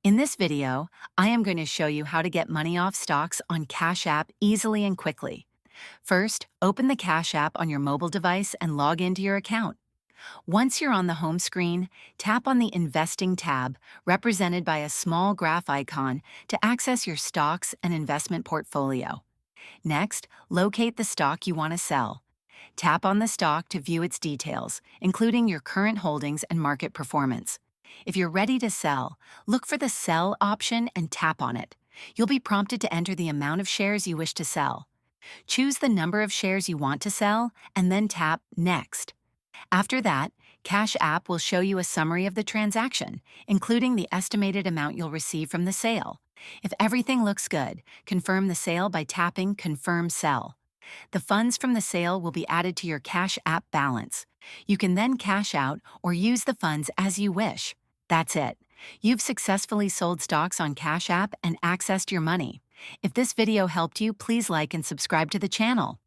In this video, I am going to show you how to get money off stocks on Cash App easily and quickly. First, open the Cash App on your mobile device and log into your account. Once you're on the home screen, tap on the Investing tab, represented by a small graph icon, to access your stocks and investment portfolio. Next, locate the stock you want to sell. Tap on the stock to view its details, including your current holdings and market performance. If you're ready to sell, look for the Sell option and tap on it. You'll be prompted to enter the amount of shares you wish to sell. Choose the number of shares you want to sell and then tap Next. After that, Cash App will show you a summary of the transaction, including the estimated amount you'll receive from the sale. If everything looks good, confirm the sale by tapping Confirm Sell. The funds from the sale will be added to your Cash App balance. You can then cash out or use the funds as you wish. That's it. You've successfully sold stocks on Cash App and accessed your money. If this video helped you, please like and subscribe to the channel.